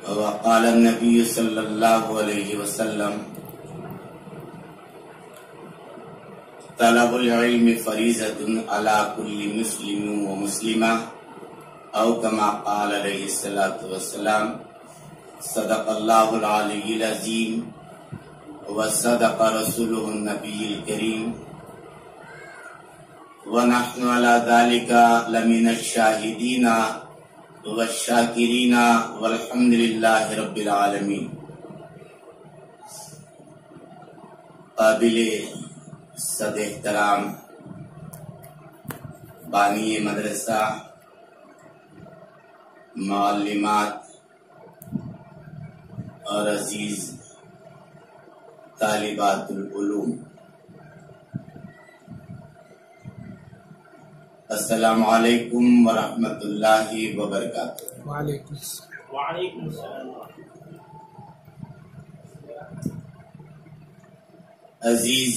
وقال النبي صلى الله عليه وسلم طلب العلم فریضۃ علی کل مسلم ومسلمہ او کما قال علیہ الصلوۃ والسلام صدق اللہ العلی العظیم وصدق رسولہ النبی الکریم ونحن علی ذلک لمن الشاہدین والشاکرین والحمد للہ رب العالمین۔ قابل صد احترام بانی مدرسہ، معلمات اور عزیز طالبات العلوم، السلام علیکم ورحمۃ اللہ وبرکاتہ۔ وعلیکم السلام۔ وعلیکم السلام۔ عزیز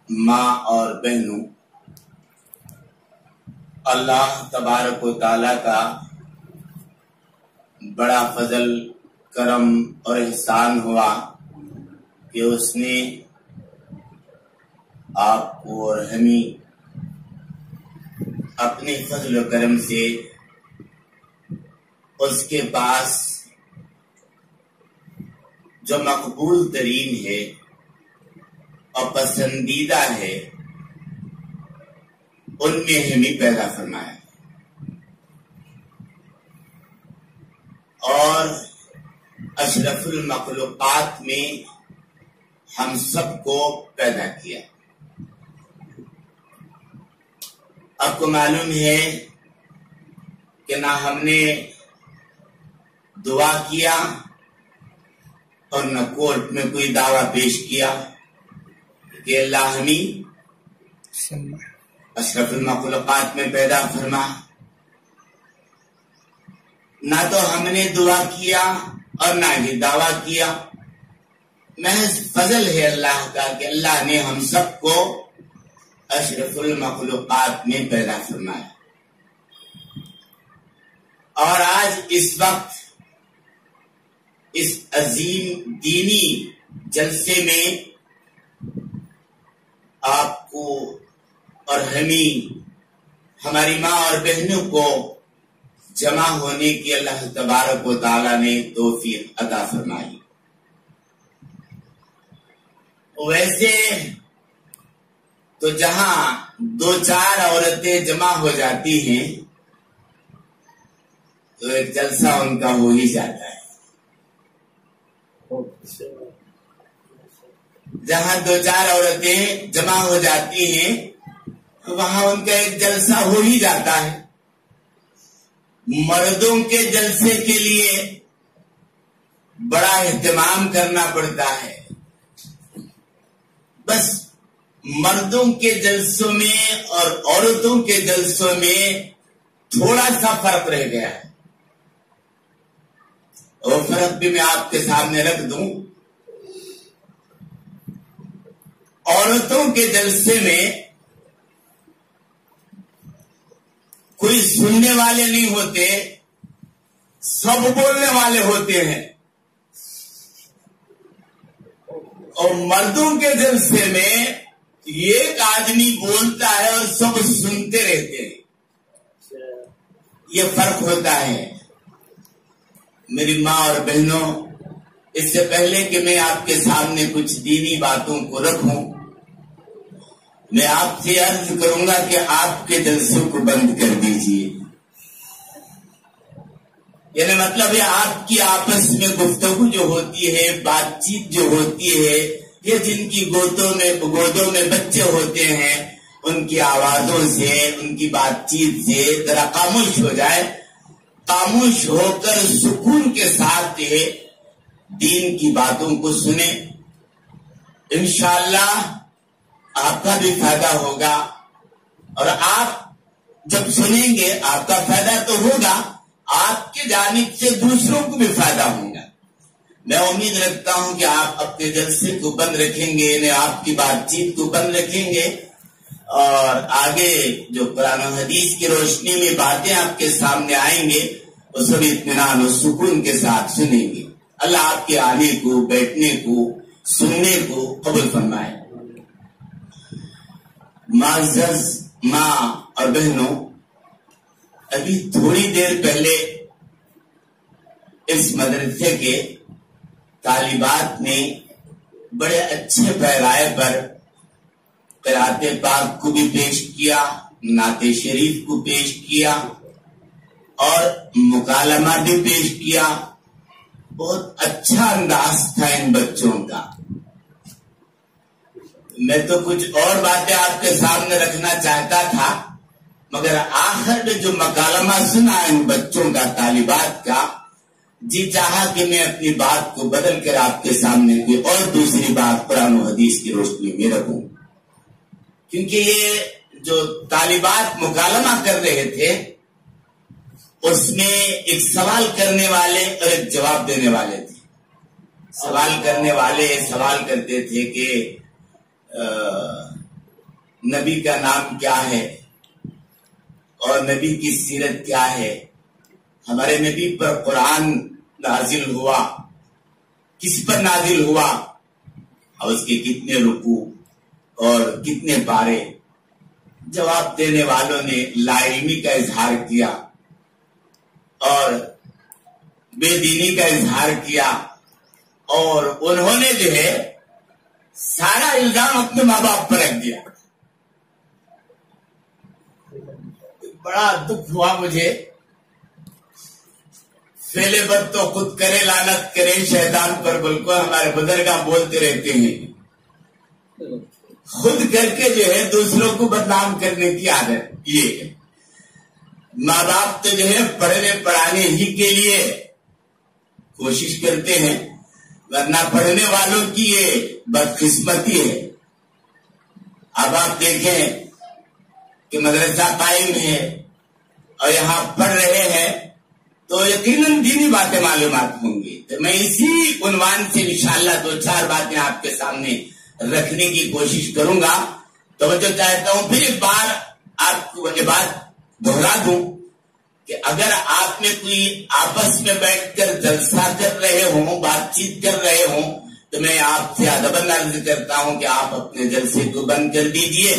ماں اور بہنوں، اللہ تبارک و تعالیٰ کا بڑا فضل، کرم اور احسان ہوا کہ اس نے آپ کو اور ہمیں اپنے فضل و کرم سے اس کے پاس جو مقبول ترین ہے اور پسندیدہ ہے ان میں ہمیں پیدا فرمایا اور اشرف المخلوقات میں ہم سب کو پیدا کیا۔ آپ کو معلوم ہے کہ نہ ہم نے دعا کیا اور نہ کورٹ میں کوئی دعویٰ پیش کیا کہ اللہ ہمیں اشرف المخلوقات میں پیدا فرما، نہ تو ہم نے دعا کیا اور نہ ہی دعویٰ کیا، محض فضل ہے اللہ کا کہ اللہ نے ہم سب کو اشرف المخلوقات میں پیدا فرمایا۔ اور آج اس وقت اس عظیم دینی جلسے میں آپ کو اور ہمیں، ہماری ماں اور بہنوں کو جمع ہونے کی اللہ تبارک و تعالیٰ نے توفیق عطا فرمائی۔ ویسے تو جہاں دو چار عورتیں جمع ہو جاتی ہیں تو ایک جلسہ ان کا ہو ہی جاتا ہے۔ جہاں دو چار عورتیں جمع ہو جاتی ہیں وہاں ان کا ایک جلسہ ہو ہی جاتا ہے۔ مردوں کے جلسے کے لیے بڑا اہتمام کرنا پڑتا ہے، بس مردوں کے جلسوں میں اور عورتوں کے جلسوں میں تھوڑا سا فرق رہ گیا ہے۔ وہ فرق بھی میں آپ کے سامنے رکھ دوں۔ عورتوں کے جلسے میں کوئی سننے والے نہیں ہوتے، سب بولنے والے ہوتے ہیں، اور مردوں کے جلسے میں ایک آدمی بولتا ہے اور سب سنتے رہتے ہیں۔ یہ فرق ہوتا ہے۔ میری ماں اور بہنوں، اس سے پہلے کہ میں آپ کے سامنے کچھ دینی باتوں کو رکھوں، میں آپ سے عرض کروں گا کہ آپ کے جلسوں کو بند کر دیجیے۔ یعنی مطلب یہ آپ کی آپس میں گفتگو جو ہوتی ہے، بات چیت جو ہوتی ہے، یہ جن کی گودوں میں بچے ہوتے ہیں ان کی آوازوں سے، ان کی بات چیت سے ذرا خاموش ہو جائے، خاموش ہو کر سکون کے ساتھ دین کی باتوں کو سنیں۔ انشاءاللہ آپ کا بھی فائدہ ہوگا، اور آپ جب سنیں گے آپ کا فائدہ تو ہوگا، آپ کی جانب سے دوسروں کو بھی فائدہ ہوگا۔ میں امید رکھتا ہوں کہ آپ اپنے جلسے کو بند رکھیں گے، یعنی آپ کی بات چیت کو بند رکھیں گے، اور آگے جو قرآن و حدیث کی روشنی میں باتیں آپ کے سامنے آئیں گے وہ سب اطمینان و سکون کے ساتھ سنیں گے. اللہ آپ کے آنے کو، بیٹھنے کو، سننے کو قبول فرمائے. معزز ماں اور بہنوں، ابھی تھوڑی دیر پہلے اس مدرسے کے طالبات نے بڑے اچھے پیرائے پر قرأت پاک کو بھی پیش کیا، نعت شریف کو پیش کیا اور مکالمہ بھی پیش کیا. بہت اچھا انداز تھا ان بچوں کا. میں تو کچھ اور باتیں آپ کے سامنے رکھنا چاہتا تھا، مگر آخر میں جو مکالمہ سنا ان بچوں کا، طالبات کا، جی چاہا کہ میں اپنی بات کو بدل کر آپ کے سامنے کوئی اور دوسری بات قرآن و حدیث کی روشنی میں رکھوں. کیونکہ یہ جو طالبات مکالمہ کر رہے تھے اس میں ایک سوال کرنے والے اور ایک جواب دینے والے تھے. سوال کرنے والے سوال کرتے تھے کہ نبی کا نام کیا ہے اور نبی کی سیرت کیا ہے، ہمارے نبی پر قرآن نازل ہوا کس پر نازل ہوا اور اس کے کتنے رکوع اور کتنے پارے. جواب دینے والوں نے لا علمی کا اظہار کیا اور بے دینی کا اظہار کیا، اور انہوں نے جو ہے سارا الزام اپنے ماں باپ پر رکھ دیا. بڑا دکھ ہوا مجھے. فعل بد تو خود کرے، لعنت کرے شیطان پر، بالکل ہمارے بزرگاں بولتے رہتے ہیں. خود کر کے جو ہے دوسروں کو بدنام کرنے کی عادت یہ ہے. ماں باپ تو جو ہے پڑھنے پڑھانے ہی کے لیے کوشش کرتے ہیں، ورنہ پڑھنے والوں کی یہ بدقسمتی ہے. اب آپ دیکھیں کہ مدرسہ قائم ہے اور یہاں پڑھ رہے ہیں تو یقیناً دینی باتیں معلومات ہوں گی. تو میں اسی عنوان سے انشاءاللہ 2-4 باتیں آپ کے سامنے رکھنے کی کوشش کروں گا. توجہ چاہتا ہوں، پھر ایک بار آپ کو یہ بات دہرا دوں کہ اگر آپ میں کوئی آپس میں بیٹھ کر جلسہ کر رہے ہوں، بات چیت کر رہے ہوں، تو میں آپ سے ادب عرض کرتا ہوں کہ آپ اپنے جلسے کو بند کر دیجئے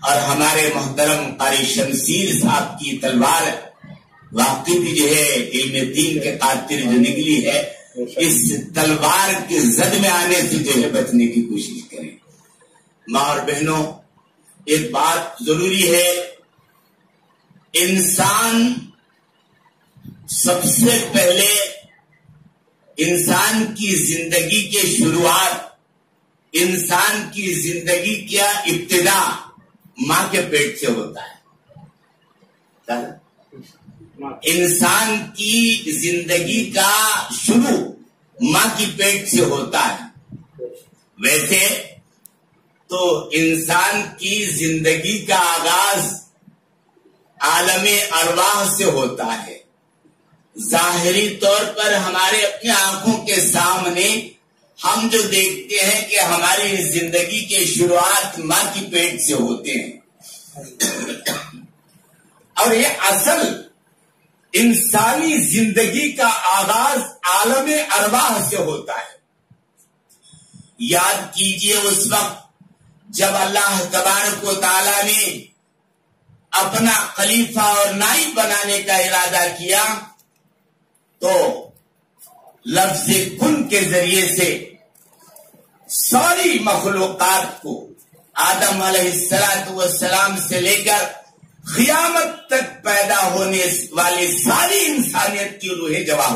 اور ہمارے محترم قاری شمسیر صاحب کی تلوار واقعی بھی جو ہے علم دین کے قاطر جو نکلی ہے، اس تلوار کے زد میں آنے سے جو ہے بچنے کی کوشش کریں. ماں اور بہنوں، ایک بات ضروری ہے، انسان سب سے پہلے انسان کی زندگی کے شروعات، انسان کی زندگی کا ابتدا ماں کے پیٹ سے ہوتا ہے. انسان کی زندگی کا شروع ماں کی پیٹ سے ہوتا ہے. ویسے تو انسان کی زندگی کا آغاز عالم ارواح سے ہوتا ہے. ظاہری طور پر ہمارے اپنی آنکھوں کے سامنے ہم جو دیکھتے ہیں کہ ہماری زندگی کے شروعات ماں کی پیٹ سے ہوتے ہیں، اور یہ اصل انسانی زندگی کا آغاز عالم ارواح سے ہوتا ہے. یاد کیجئے اس وقت جب اللہ تبارک و تعالی نے اپنا خلیفہ اور نائب بنانے کا ارادہ کیا تو لفظ کن کے ذریعے سے ساری مخلوقات کو آدم علیہ السلام سے لے کر قیامت تک پیدا ہونے والی ساری انسانیت کی روحیں جمع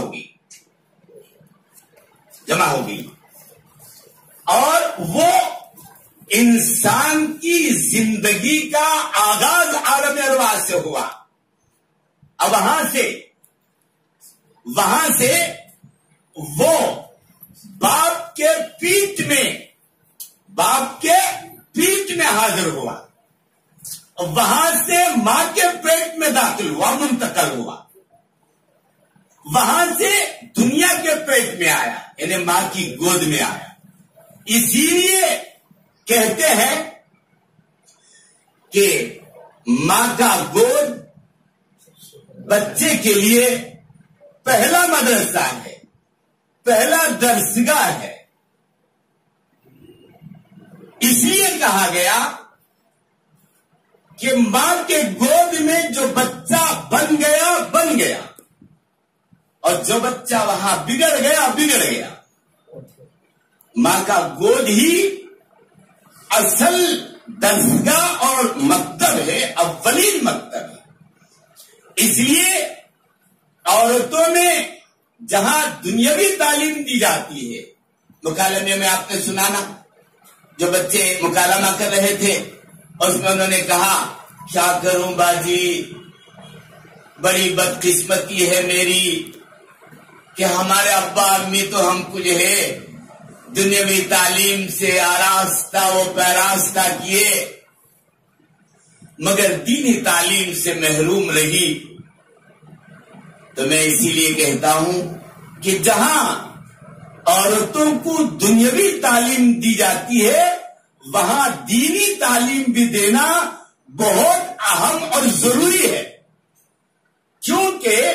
ہوگی اور وہ انسان کی زندگی کا آغاز عالم ارواح سے ہوا. اب وہاں سے وہ باپ کے پیٹ میں حاضر ہوا، وہاں سے ماں کے پیٹ میں داخل ہوا، منتقل ہوا، وہاں سے دنیا کے پیٹ میں آیا، یعنی ماں کی گود میں آیا. اسی لیے کہتے ہیں کہ ماں کا گود بچے کے لیے پہلا مدرسہ ہے، پہلا درسگاہ ہے۔ اس لیے کہا گیا کہ ماں کے گود میں جو بچہ بن گیا اور جو بچہ وہاں بگڑ گیا۔ ماں کا گود ہی اصل درسگاہ اور مکتب ہے، اولین مکتب ہے۔ اس لیے عورتوں میں جہاں دنیاوی تعلیم دی جاتی ہے، مکالمے میں آپ نے سنا نا، جو بچے مکالمہ کر رہے تھے اس میں انہوں نے کہا کیا کروں باجی، بڑی بدقسمتی ہے میری کہ ہمارے ابا امی تو ہم کو جو ہے دنیاوی تعلیم سے آراستہ و پیراستہ کیے، مگر دینی تعلیم سے محروم رہی۔ تو میں اسی لیے کہتا ہوں کہ جہاں عورتوں کو دنیاوی تعلیم دی جاتی ہے وہاں دینی تعلیم بھی دینا بہت اہم اور ضروری ہے، کیونکہ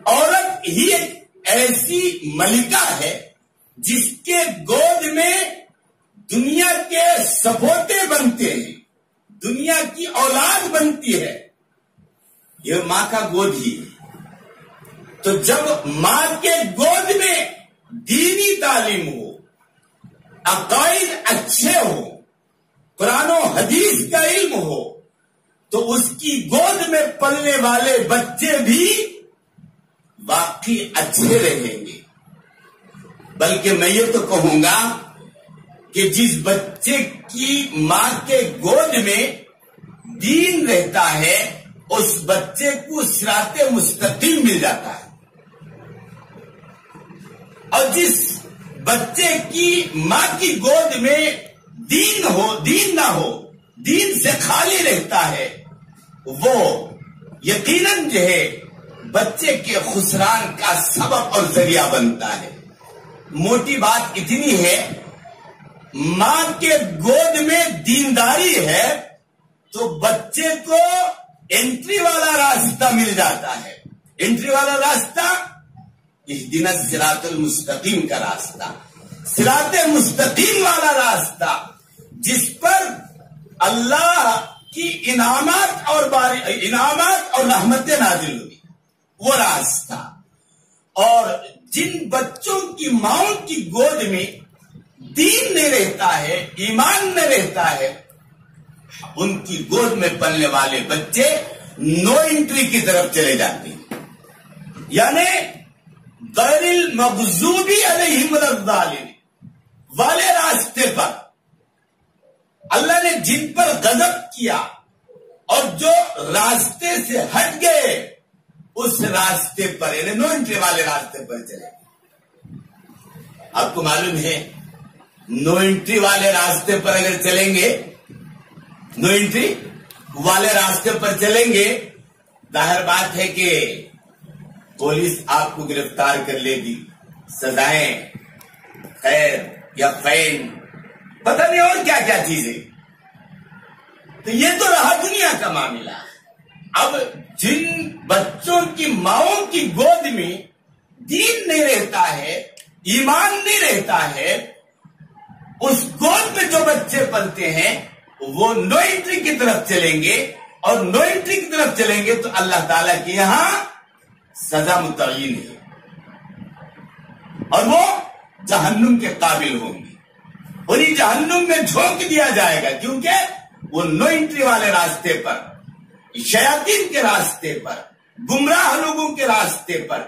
عورت ہی ایک ایسی ملکہ ہے جس کے گود میں دنیا کے سپوتے بنتے ہیں، دنیا کی اولاد بنتی ہے، یہ ماں کا گود ہی ہے۔ تو جب ماں کے گود میں دینی تعلیم ہو، عقائد اچھے ہو، قرآن و حدیث کا علم ہو، تو اس کی گود میں پلنے والے بچے بھی واقعی اچھے رہیں گے۔ بلکہ میں یہ تو کہوں گا کہ جس بچے کی ماں کے گود میں دین رہتا ہے اس بچے کو صراط مستقیم مل جاتا ہے، اور جس بچے کی ماں کی گود میں دین نہ ہو، دین سے خالی رہتا ہے، وہ یقیناً جو ہے بچے کے خسران کا سبب اور ذریعہ بنتا ہے۔ موٹی بات اتنی ہے، ماں کے گود میں دینداری ہے تو بچے کو انٹری والا راستہ مل جاتا ہے۔ انٹری والا راستہ اہدنا الصراط المستقیم کا راستہ، صراط مستقیم والا راستہ جس پر اللہ کی انعامات اور رحمتیں نازل ہوئی، وہ راستہ۔ اور جن بچوں کی ماؤں کی گود میں دین نہیں رہتا ہے، ایمان نہیں رہتا ہے، ان کی گود میں پلنے والے بچے نو انٹری کی طرف چلے جاتے ہیں، یعنی غیر المغضوب علیہم الضالین والے راستے پر۔ اللہ نے جن پر غضب کیا اور جو راستے سے ہٹ گئے اس راستے پر، یعنی نو انٹری والے راستے پر چلے۔ آپ کو معلوم ہے نو انٹری والے راستے پر اگر چلیں گے، نو انٹری والے راستے پر چلیں گے، ظاہر بات ہے کہ پولیس آپ کو گرفتار کر لے گی، سزائیں، خیر یا فین، پتہ نہیں اور کیا کیا چیزیں۔ تو یہ تو رہا دنیا کا معاملہ۔ اب جن بچوں کی ماؤں کی گود میں دین نہیں رہتا ہے، ایمان نہیں رہتا ہے، اس گود میں جو بچے پلتے ہیں وہ نو انٹری کی طرف چلیں گے، اور نو انٹری کی طرف چلیں گے تو اللہ تعالیٰ کے یہاں سزا متعین ہے، اور وہ جہنم کے قابل ہوں گے، انہیں جہنم میں جھونک دیا جائے گا، کیونکہ وہ نو انٹری والے راستے پر، شیاطین کے راستے پر، گمراہ لوگوں کے راستے پر،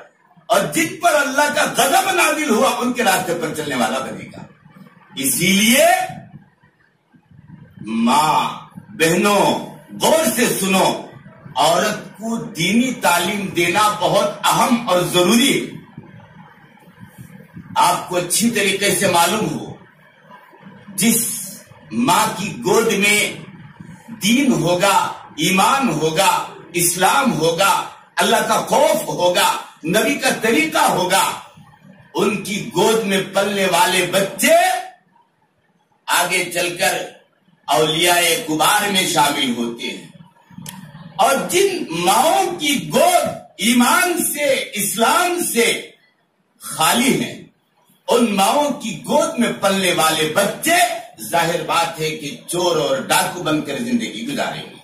اور جن پر اللہ کا غضب نازل ہوا ان کے راستے پر چلنے والا بنے گا۔ اسی لیے ماں، بہنوں، غور سے سنو، عورت کو دینی تعلیم دینا بہت اہم اور ضروری ہے۔ آپ کو اچھی طریقے سے معلوم ہو، جس ماں کی گود میں دین ہوگا، ایمان ہوگا، اسلام ہوگا، اللہ کا خوف ہوگا، نبی کا طریقہ ہوگا، ان کی گود میں پلنے والے بچے آگے چل کر اولیاء کبار میں شامل ہوتے ہیں، اور جن ماؤں کی گود ایمان سے، اسلام سے خالی ہیں، ان ماؤں کی گود میں پلنے والے بچے ظاہر بات ہے کہ چور اور ڈاکو بن کر زندگی گزاریں گے۔